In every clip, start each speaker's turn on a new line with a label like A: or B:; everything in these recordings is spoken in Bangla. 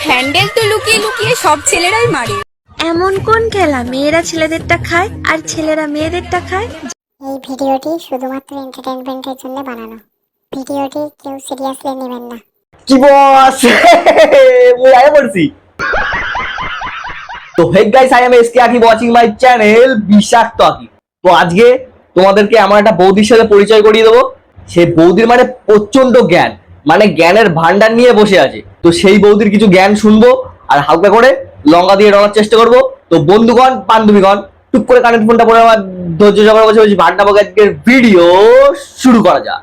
A: হ্যান্ডেল তো লুকিয়ে লুকিয়ে সব ছেলেরাই মারে।
B: এমন কোন খেলা মেয়েরা ছেলেদেরটা খায় আর ছেলেরা মেয়েদেরটা খায়?
C: এই ভিডিওটি শুধুমাত্র এন্টারটেইনমেন্টের জন্য বানানো। ভিডিওটি কেউ সিরিয়াসলি নেবেন না।
D: কি বস মুই আয় বলছি। তো hey guys, I am SK আকি ওয়াচিং মাই চ্যানেল বিষাক্ত আকি। তো আজকে তোমাদেরকে আমার একটা বৌদির সাথে পরিচয় করিয়ে দেবো। সেই বৌদির মানে প্রচন্ড জ্ঞান, মানে জ্ঞানের ভান্ডার নিয়ে বসে আছে। তো সেই বৌদির কিছু জ্ঞান শুনবো আর হালকা করে লঙ্কা দিয়ে ডলার চেষ্টা করবো। তো বন্ধুগণ বান্ধবীগণ টুক করে কানেক্ট ফোনটা পরে আমার ধৈর্য সহকারে বসে বসে ভান্ডা বকে আজকের ভিডিও শুরু করা যাক।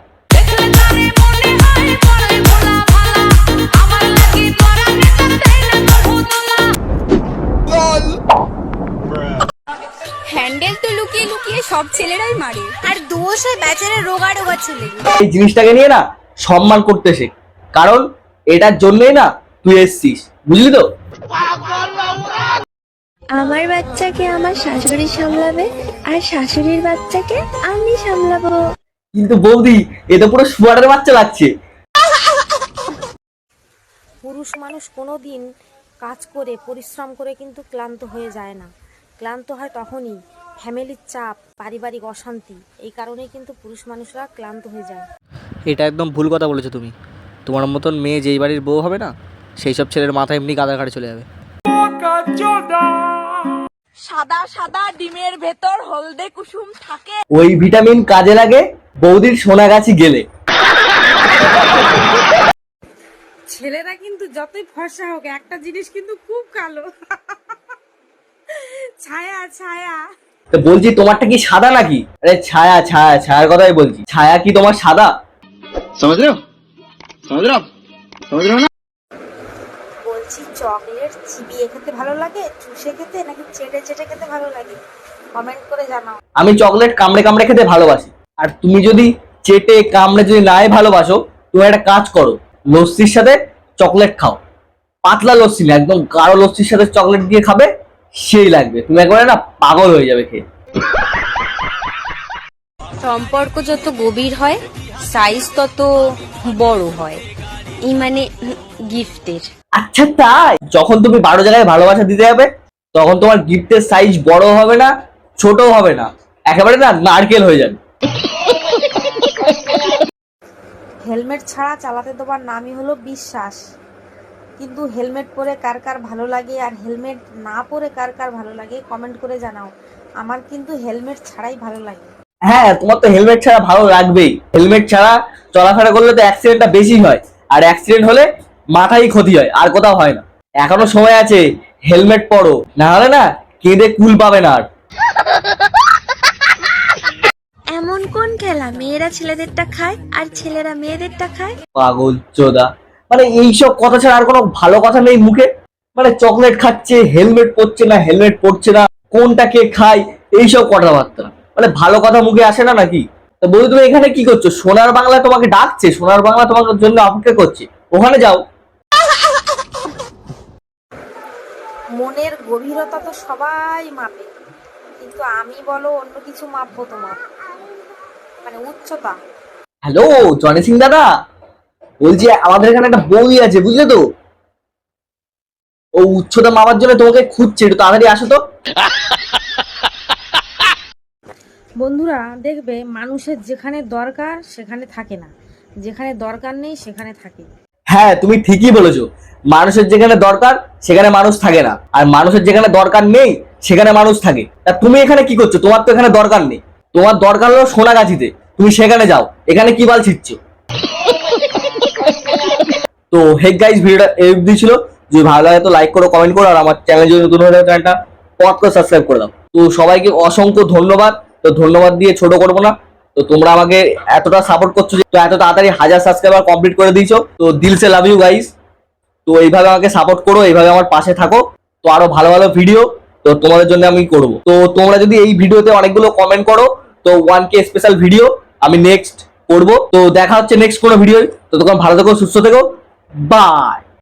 A: হ্যান্ডেল তো লুকিয়ে লুকিয়ে সব ছেলেরাই মারে।
B: আর দোষ হয় বেচারা রোগা রোগা ছেলে।
D: এই জিনিসটাকে নিয়ে না সম্মান করতে শেখ, কারণ এটার জন্যই না তুই এসছিস, বুঝলি তো?
B: আমার বাচ্চাকে আমার শাশুড়ি সামলাবে আর শাশুড়ির বাচ্চাকে আমি সামলাবো।
D: কিন্তু বৌদি এ তো পুরো শুয়ারের বাচ্চা লাগছে।
E: পুরুষ মানুষ কোনোদিন কাজ করে পরিশ্রম করে কিন্তু ক্লান্ত হয়ে যায় না। ক্লান্ত হয় তখনই ফ্যামিলির চাপ, পারিবারিক অশান্তি, এই কারণেই কিন্তু পুরুষ মানুষরা ক্লান্ত হয়ে যায়।
F: এটা একদম ভুল কথা বলেছো তুমি। তোমার মতন মেয়ে যেই বাড়ির বউ হবে না, সেই সব ছেলের মাথা এমনি গাদার ঘাটে চলে যাবে।
A: সাদা সাদা ডিমের ভেতর হলদে কুসুম থাকে।
D: ওই ভিটামিন কাজে লাগে বৌদির সোনাগাছি গেলে।
E: ছেলেরা কিন্তু যতই ফর্সা হোক, একটা জিনিস কিন্তু খুব কালো, ছায়া ছায়া।
D: তো বলছি তোমারটা কি সাদা নাকি? আরে ছায়া ছায়া ছায়ার কথাই বলছি। ছায়া কি তোমার সাদা?
E: বলছি চকলেট চিবিয়ে খেতে ভালো লাগে, চুষে খেতে, নাকি চেটে চেটে খেতে ভালো লাগে? কমেন্ট করে জানাও।
D: আমি চকলেট কামড়ে কামড়ে খেতে ভালোবাসি। আর তুমি যদি চেটে কামড়ে যদি নাই ভালোবাসো, তুমি একটা কাজ করো, লস্যির সাথে চকলেট খাও। পাতলা লস্যি না, একদম গাঢ় লস্যির সাথে চকলেট দিয়ে খাবে, সেই লাগবে। তুমি একবারে না পাগল হয়ে যাবে খেয়ে।
A: সম্পর্ক যত গভীর হয় সাইজ তত বড় হয়, এই মানে গিফটের।
D: আচ্ছা তাই? যখন তুমি 12 জায়গায় ভালোবাসা দিতে যাবে, তখন তোমার গিফটের সাইজ বড় হবে না, ছোট হবে না, একেবারে না নারকেল হয়ে যাবে।
E: হেলমেট ছাড়া চালাতে দেওয়ার নামই হলো বিশ্বাস। কিন্তু হেলমেট পরে কার কার ভালো লাগে আর হেলমেট না পরে কার কার ভালো লাগে কমেন্ট করে জানাও। আমার কিন্তু হেলমেট ছাড়াই ভালো লাগে।
D: হ্যাঁ, তোমার তো হেলমেট ছাড়া ভালো লাগবেই। হেলমেট ছাড়া চলাফেরা করলে তো অ্যাক্সিডেন্টটা বেশি হয়, আর অ্যাক্সিডেন্ট হলে মাথায় ক্ষতি হয়, আর কোথাও হয় না। এখনো সময় আছে, হেলমেট পরো, না হলে না কেঁদে কুল পাবে না আর।
B: এমন কোন খেলা মেয়েরা ছেলেদেরটা খায় আর ছেলেরা মেয়েদেরটা খায়?
D: পাগল চোদা, মানে এইসব কথা ছাড়া আর কোনো ভালো কথা নেই মুখে। মানে চকলেট খাচ্ছে, হেলমেট পরছে না, হেলমেট পরছে না, কোনটা কে খায়, এইসব কথাবার্তা। মানে ভালো কথা মুখে আসে না নাকি? তো বলি তুমি এখানে কি করছো? সোনার বাংলা তোমাকে ডাকছে, সোনার বাংলা তোমার জন্য অপেক্ষা করছে, ওখানে যাও।
E: মনের গভীরতা তো সবাই মাপে, কিন্তু আমি বলো অন্য কিছু মাপবো তোমার, মানে উচ্চতা।
D: হ্যালো জনি সিং দাদা, বলছি আমাদের এখানে একটা বৌদি আছে, বুঝলে তো? ও উচ্চতা মাপার জন্য তোমাকে খুঁজছে, একটু তাড়াতাড়ি আসো তো।
E: বন্ধুরা দেখবে, মানুষের যেখানে দরকার সেখানে থাকে না, যেখানে দরকার নেই সেখানে থাকে।
D: হ্যাঁ, তুমি ঠিকই বলেছো। মানুষের যেখানে দরকার সেখানে মানুষ থাকে না, আর মানুষের যেখানে দরকার নেই সেখানে মানুষ থাকে। তা তুমি এখানে কি করছো? তোমার তো এখানে দরকার নেই, তোমার দরকার হলো সোনাগাছিতে, তুমি সেখানে যাও, এখানে কি বাল ছিটছো? তো হেড গাইস, ভিডিওটা এই অবধি ছিল। যদি ভালো লাগে তো লাইক করো, কমেন্ট করো, আর আমার চ্যানেল যদি নতুন হয়ে থাকে চ্যানেলটা পডকাস্ট সাবস্ক্রাইব করে দাও। তো সবাইকে অসংখ্য ধন্যবাদ। তো ধন্যবাদ দিয়ে ছোট করবো না। তো তোমরা আমাকে এতটা সাপোর্ট করছো, যে এত তাড়াতাড়ি 1000 সাবস্ক্রাইবার কমপ্লিট করে দিয়েছো, তো দিল সে লাভ ইউ গাইস। তো এইভাবে আমাকে সাপোর্ট করো, এইভাবে আমার পাশে থাকো। তো আরো ভালো ভালো ভিডিও তো তোমাদের জন্য আমি করব। তো তোমরা যদি এই ভিডিওতে অনেকগুলো কমেন্ট করো, তো 1K স্পেশাল ভিডিও আমি নেক্সট করব। তো দেখা হচ্ছে নেক্সট কোনো ভিডিও। তো তখন ভালো থেকো, সুস্থ থেকো, বাই।